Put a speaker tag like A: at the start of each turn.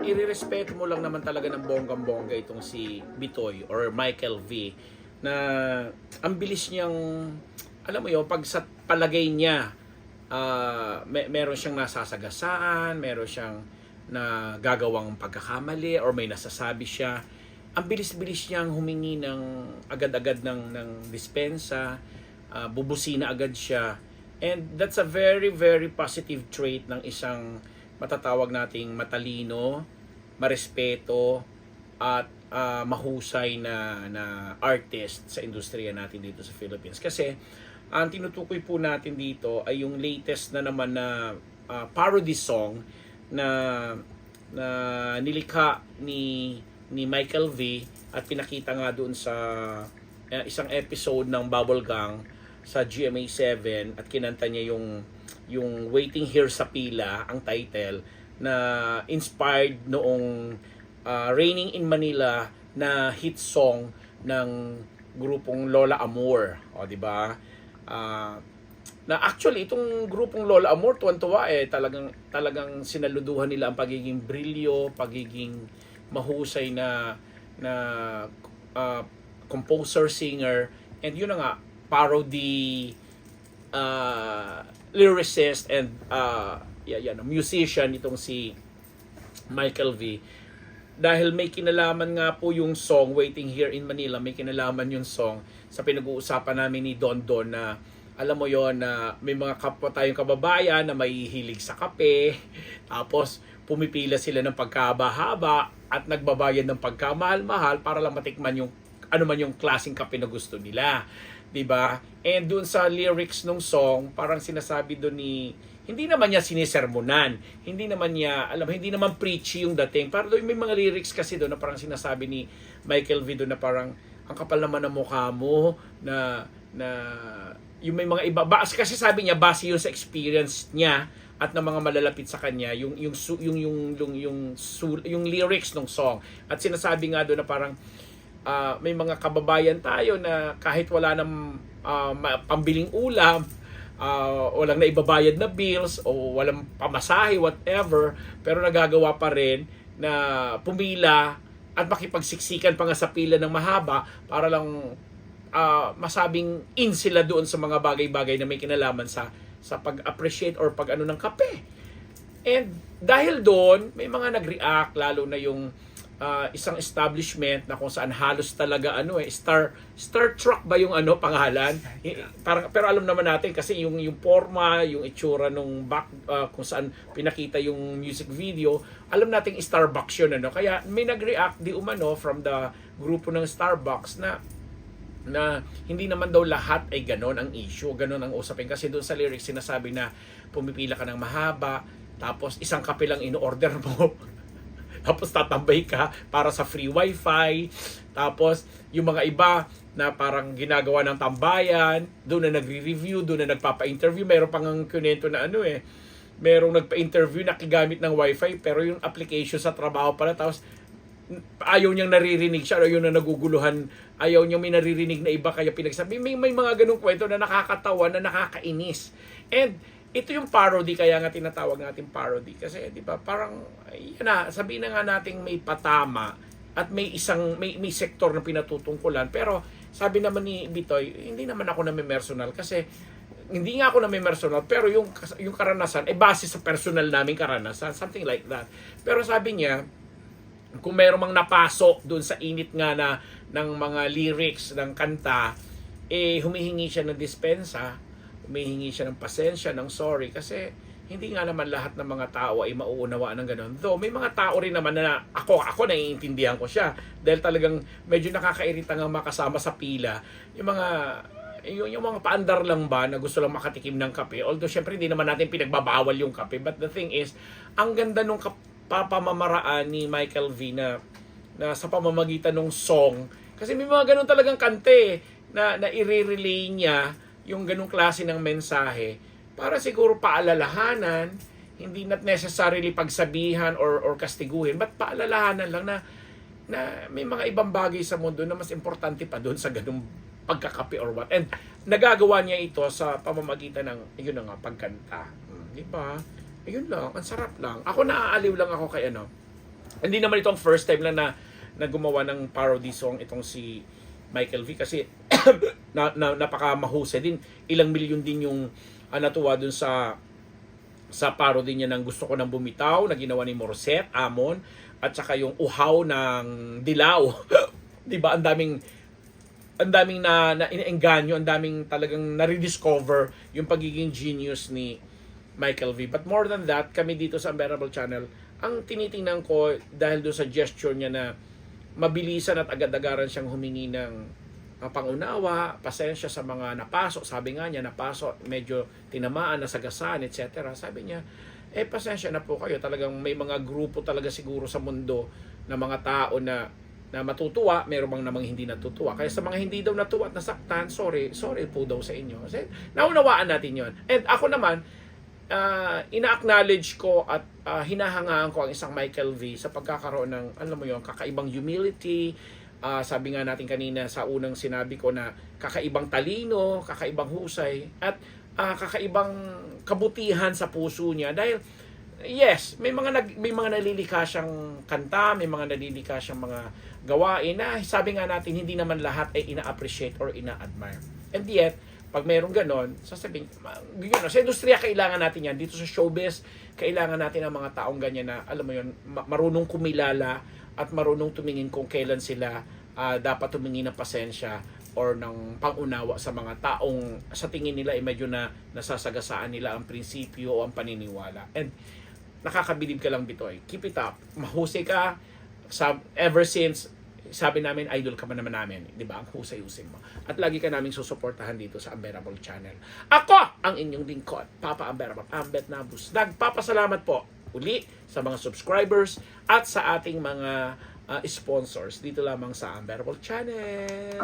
A: irerespeto mo lang naman talaga ng bonggang-bongga itong si Bitoy or Michael V na ang bilis niyang, alam mo yun, pag sa palagay niya, meron siyang nasasagasaan, meron siyang gagawang pagkakamali or may nasasabi siya, ang bilis-bilis niyang humingi ng agad-agad ng dispensa, bubusina agad siya. And that's a very, very positive trait ng isang matatawag nating matalino, marespeto, at mahusay na artist sa industriya natin dito sa Philippines. Kasi ang tinutukoy po natin dito ay yung latest na naman na parody song na nilikha ni Michael V at pinakita nga doon sa isang episode ng Bubble Gang sa GMA7 at kinanta niya yung Waiting Here sa Pila, ang title, na inspired noong Raining in Manila na hit song ng grupong Lola Amor, o di ba? Na actually itong grupong Lola Amor, tuwan-tuwa talagang sinaluduhan nila ang pagiging brilyo, pagiging mahusay na composer, singer, and yun na nga, parody lyricist and musician itong si Michael V. Dahil may kinalaman nga po yung song Waiting Here in Manila, may kinalaman yung song sa pinag-uusapan namin ni Don Don na alam mo yon na may mga kapwa tayong kababayan na may hilig sa kape, tapos pumipila sila ng pagkahaba-haba at nagbabayad ng pagkamahal-mahal para lang matikman yung ano man yung klaseng kape na gusto nila. 'Di ba? And doon sa lyrics ng song, parang sinasabi doon hindi naman niya sinisermonan, hindi naman preachy yung dating. Pero doon may mga lyrics kasi doon na parang sinasabi ni Michael V doon na parang ang kapal naman ng mukha mo na yung may mga iba kasi sabi niya base yun sa experience niya at ng mga malalapit sa kanya yung lyrics ng song. At sinasabi nga doon na parang may mga kababayan tayo na kahit wala nang pambiling ulam, walang naibabayad na bills o walang pamasahe, whatever, pero nagagawa pa rin na pumila at makipagsiksikan pa nga sa pila ng mahaba para lang masabing in sila doon sa mga bagay-bagay na may kinalaman sa pag-appreciate or pag-ano ng kape. And dahil doon, may mga nag-react, lalo na yung isang establishment na kung saan halos talaga Star Truck ba yung pangalan? Pero alam naman natin kasi yung forma, yung itsura nung back kung saan pinakita yung music video, alam nating Starbucks yun Kaya may nag-react di umano from the grupo ng Starbucks na hindi naman daw lahat ay ganon ang issue, ganon ang usapin. Kasi doon sa lyrics sinasabi na pumipila ka ng mahaba, tapos isang kape lang in-order mo. Tapos tatambay ka para sa free wifi. Tapos yung mga iba na parang ginagawa ng tambayan, doon na nagre-review, doon na nagpapa-interview. Meron pang ang kunento na merong nagpa-interview nakigamit ng wifi pero yung application sa trabaho pala, tapos ayaw niyang naririnig siya, ayaw na naguguluhan, ayaw niyang may naririnig na iba kaya pinagsabi. May mga ganung kwento na nakakatawa, na nakakainis. And ito yung parody, kaya nga tinatawag natin parody. Kasi di ba parang sabihin na nga natin may patama at may sektor na pinatutungkulan. Pero sabi naman ni Bitoy, hindi naman ako namimersonal kasi hindi nga ako namimersonal, pero yung karanasan ay base sa personal naming karanasan, something like that. Pero sabi niya, kung mayroong mang napasok doon sa init nga ng mga lyrics ng kanta, humihingi siya ng dispensa, humihingi siya ng pasensya, ng sorry, kasi hindi nga naman lahat ng mga tao ay mauunawaan ng ganun. Though may mga tao rin naman na ako naiintindihan ko siya dahil talagang medyo nakakairita nga makasama sa pila yung mga paandar lang ba na gusto lang makatikim ng kape. Although syempre hindi naman natin pinagbabawal yung kape, but the thing is, ang ganda nung pamamaraan ni Michael V na sa pamamagitan ng song, kasi may mga ganun talagang kante na i-relay niya yung ganung klase ng mensahe para siguro paalalahanan, hindi not necessarily pagsabihan or kastiguhin, but paalalahanan lang na may mga ibang bagay sa mundo na mas importante pa doon sa ganung pagkakape or what. And nagagawa niya ito sa pamamagitan ng pagkanta. Di ba? Ayun lang, ang sarap lang. Ako naaaliw lang ako kay Hindi naman itong first time lang na gumawa ng parody song itong si Michael V kasi napaka mahusay din. Ilang milyon din yung natuwa dun sa parody niya ng Gusto Ko Nang Bumitaw na ginawa ni Morissette, Amon, at saka yung Uhaw ng Dilaw. 'Di ba? Ang daming na inaengganyo, ang daming talagang na-rediscover yung pagiging genius ni Michael V. But more than that, kami dito sa Unbearable Channel, ang tinitingnan ko dahil doon sa gesture niya na mabilisan at agad-agaran siyang humingi ng pangunawa, pasensya sa mga napasok. Sabi nga niya, napasok, medyo tinamaan, nasagasaan, etc. Sabi niya, pasensya na po kayo. Talagang may mga grupo talaga siguro sa mundo na mga tao na matutuwa, meron bang namang hindi natutuwa. Kaya sa mga hindi daw natuwa at nasaktan, sorry po daw sa inyo. Kasi naunawaan natin yon. And ako naman, ina-acknowledge ko at hinahangaan ko ang isang Michael V sa pagkakaroon ng, alam mo yon, kakaibang humility. Sabi nga natin kanina sa unang sinabi ko na kakaibang talino, kakaibang husay, at kakaibang kabutihan sa puso niya. Dahil, yes, may mga nalilika siyang kanta, may mga nalilika siyang mga gawain na sabi nga natin hindi naman lahat ay ina-appreciate or ina-admire. And yet, pag mayroong ganon, sasabihin, sa industriya kailangan natin yan. Dito sa showbiz, kailangan natin ang mga taong ganyan na, alam mo yun, marunong kumilala at marunong tumingin kung kailan sila dapat tumingin ng pasensya or ng pangunawa sa mga taong sa tingin nila ay medyo na nasasagasaan nila ang prinsipyo o ang paniniwala. And nakakabilib ka lang, Bitoy. Keep it up. Mahusay ka. Ever since, sabi namin, idol ka man naman namin. Di ba? Ang husay-husay mo. At lagi ka naming susuportahan dito sa Unbearable Channel. Ako, ang inyong lingkod, Papa Unbearable, Ambet Nabus. Nagpapasalamat po uli sa mga subscribers at sa ating mga sponsors dito lamang sa Unbearable Channel.